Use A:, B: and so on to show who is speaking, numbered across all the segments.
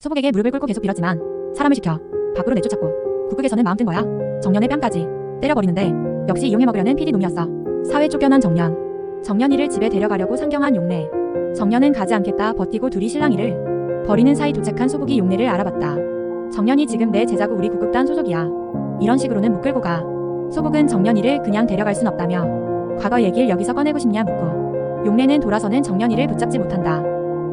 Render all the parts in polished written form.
A: 소복에게 무릎을 꿇고 계속 빌었지만 사람을 지켜 밖으로 내쫓았고 북극에서는 마음 뜬 거야. 정년의 뺨까지 때려버리는데 역시 이용해 먹으려는 PD 놈이었어. 사회 쫓겨난 정년. 정년이를 집에 데려가려고 상경한 용래. 정년은 가지 않겠다 버티고 둘이 실랑이를 버리는 사이 도착한 소복이 용래를 알아봤다. 정년이 지금 내 제자고 우리 국극단 소속이야. 이런 식으로는 못 끌고 가. 소복은 정년이를 그냥 데려갈 순 없다며 과거 얘기를 여기서 꺼내고 싶냐 묻고 용래는 돌아서는 정년이를 붙잡지 못한다.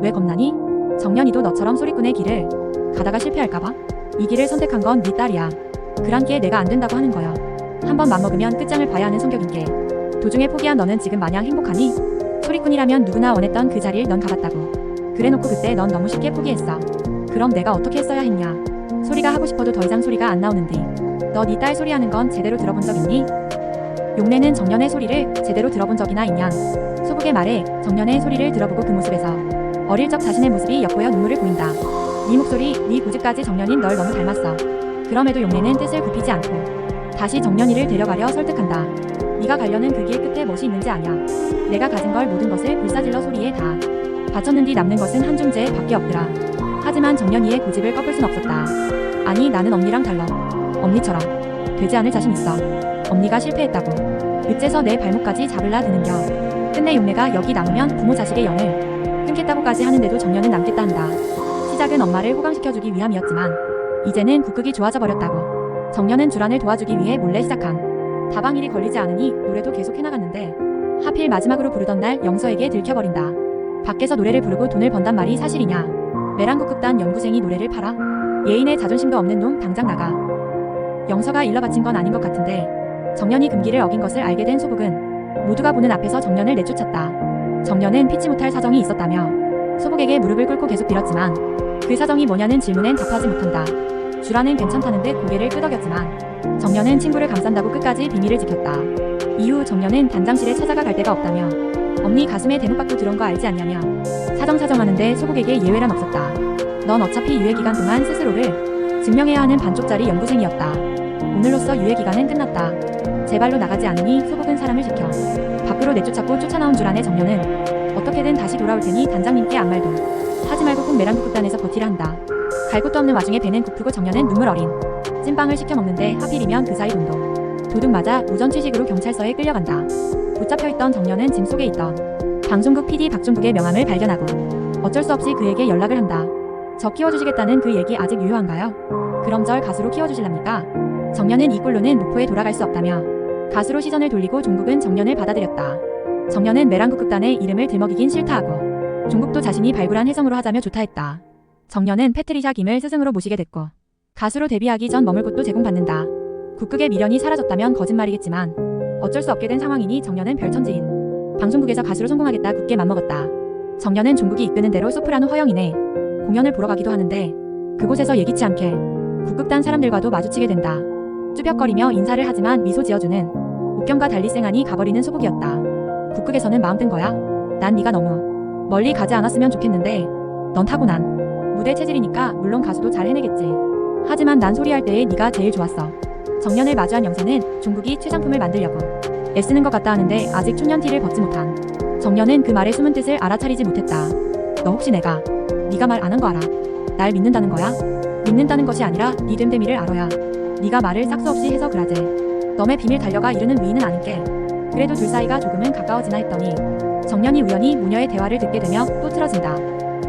A: 왜 겁나니? 정년이도 너처럼 소리꾼의 길을 가다가 실패할까봐? 이 길을 선택한 건 네 딸이야. 그랑기에 내가 안 된다고 하는 거야. 한번 맘먹으면 끝장을 봐야 하는 성격인게 도중에 포기한 너는 지금 마냥 행복하니? 소리꾼이라면 누구나 원했던 그 자리를 넌 가봤다고. 그래놓고 그때 넌 너무 쉽게 포기했어. 그럼 내가 어떻게 했어야 했냐? 소리가 하고 싶어도 더 이상 소리가 안 나오는데 너 네 딸 소리하는 건 제대로 들어본 적 있니? 용래는 정년의 소리를 제대로 들어본 적이나 있냐? 소복의 말에 정년의 소리를 들어보고 그 모습에서 어릴 적 자신의 모습이 엿보여 눈물을 보인다. 네 목소리, 네 고집까지 정년인 널 너무 닮았어. 그럼에도 용래는 뜻을 굽히지 않고 다시 정년이를 데려가려 설득한다. 네가 가려는 그 길 끝에 무엇이 있는지 아냐? 내가 가진 걸 모든 것을 불사질러 소리에 다 바쳤는디 남는 것은 한 줌째 밖에 없더라. 하지만 정년이의 고집을 꺾을 순 없었다. 아니 나는 언니랑 달라. 언니처럼 되지 않을 자신 있어. 언니가 실패했다고 어째서 내 발목까지 잡을라 드는겨. 끝내 용래가 여기 남으면 부모 자식의 연을 끊겠다고까지 하는데도 정년은 남겠다 한다. 시작은 엄마를 호강시켜주기 위함이었지만 이제는 국극이 좋아져 버렸다고. 정년은 주란을 도와주기 위해 몰래 시작한 다방일이 걸리지 않으니 노래도 계속 해나갔는데 하필 마지막으로 부르던 날 영서에게 들켜버린다. 밖에서 노래를 부르고 돈을 번단 말이 사실이냐? 메랑국극단 연구생이 노래를 팔아? 예인의 자존심도 없는 놈 당장 나가. 영서가 일러 바친 건 아닌 것 같은데 정년이 금기를 어긴 것을 알게 된 소복은 모두가 보는 앞에서 정년을 내쫓았다. 정년은 피치 못할 사정이 있었다며 소복에게 무릎을 꿇고 계속 빌었지만 그 사정이 뭐냐는 질문엔 답하지 못한다. 주란은 괜찮다는데 고개를 끄덕였지만 정년은 친구를 감싼다고 끝까지 비밀을 지켰다. 이후 정년은 단장실에 찾아가 갈 데가 없다며 언니 가슴에 대문박도 들어온 거 알지 않냐며 사정하는데 소복에게 예외란 없었다. 넌 어차피 유예기간 동안 스스로를 증명해야 하는 반쪽짜리 연구생이었다. 오늘로써 유예기간은 끝났다. 제발로 나가지 않으니 소복은 사람을 지켜 밖으로 내쫓았고 쫓아나온 주란의 정년은 어떻게든 다시 돌아올 테니 단장님께 아무 말도 하지 말고 꼭 메랑국극단에서 버티라 한다. 갈 곳도 없는 와중에 배는 고프고 정년은 눈물 어린 찐빵을 시켜 먹는데 하필이면 그 사이 돈도 도둑 맞아 오전 취식으로 경찰서에 끌려간다. 붙잡혀있던 정년은 짐 속에 있던 방송국 PD 박종국의 명함을 발견하고 어쩔 수 없이 그에게 연락을 한다. 저 키워주시겠다는 그 얘기 아직 유효한가요? 그럼 절 가수로 키워주실랍니까? 정년은 이 꼴로는 목포에 돌아갈 수 없다며 가수로 시선을 돌리고 종국은 정년을 받아들였다. 정년은 메랑국극단의 이름을 들먹이긴 싫다 하고 종국도 자신이 발굴한 혜성으로 하자며 좋다 했다. 정년은 패트리샤 김을 스승으로 모시게 됐고 가수로 데뷔하기 전 머물 곳도 제공받는다. 국극의 미련이 사라졌다면 거짓말이겠지만 어쩔 수 없게 된 상황이니 정년은 별천지인 방송국에서 가수로 성공하겠다 굳게 맘먹었다. 정년은 종국이 이끄는 대로 소프라노 허영인의 공연을 보러 가기도 하는데 그곳에서 예기치 않게 국극단 사람들과도 마주치게 된다. 쭈뼛거리며 인사를 하지만 미소 지어주는 옥경과 달리 쌩하니 가버리는 소복이었다. 국극에서는 마음 뜬 거야? 난 네가 너무 멀리 가지 않았으면 좋겠는데 넌 타고난 무대 체질이니까 물론 가수도 잘 해내겠지. 하지만 난 소리할 때에 네가 제일 좋았어. 정년을 마주한 영서는 종국이 최상품을 만들려고 애쓰는 것 같다 하는데 아직 춘년 티를 벗지 못한 정년은 그 말의 숨은 뜻을 알아차리지 못했다. 너 혹시 네가 말 안 한 거 알아? 날 믿는다는 거야? 믿는다는 것이 아니라 네 됨됨이를 알아야 네가 말을 싹수 없이 해서 그라제. 너의 비밀 달려가 이르는 위인은 아닌게. 그래도 둘 사이가 조금은 가까워지나 했더니 정년이 우연히 모녀의 대화를 듣게 되며 또 틀어진다.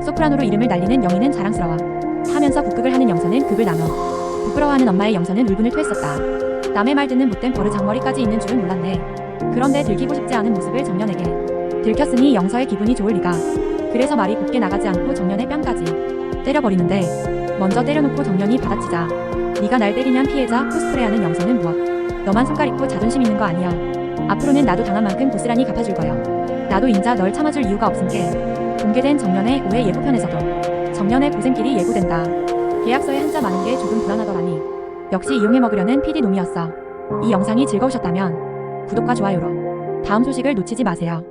A: 소프라노로 이름을 날리는 영희는 자랑스러워 하면서 국극을 하는 영서는 급을 나눠 부끄러워하는 엄마의 영서는 울분을 토했었다. 남의 말 듣는 못된 버릇 장머리까지 있는 줄은 몰랐네. 그런데 들키고 싶지 않은 모습을 정년에게 들켰으니 영서의 기분이 좋을 리가. 그래서 말이 곱게 나가지 않고 정년의 뺨까지 때려버리는데 먼저 때려놓고 정년이 받아치자 네가 날 때리면 피해자 코스프레하는 영서는 무엇? 너만 손가락 있고 자존심 있는 거 아니야. 앞으로는 나도 당한 만큼 고스란히 갚아줄 거야. 나도 인자 널 참아줄 이유가 없은게. 공개된 정년의 오해 예고편에서도 정년의 고생길이 예고된다. 계약서에 한자 많은 게 조금 불안하더라니 역시 이용해 먹으려는 PD 놈이었어. 이 영상이 즐거우셨다면 구독과 좋아요로 다음 소식을 놓치지 마세요.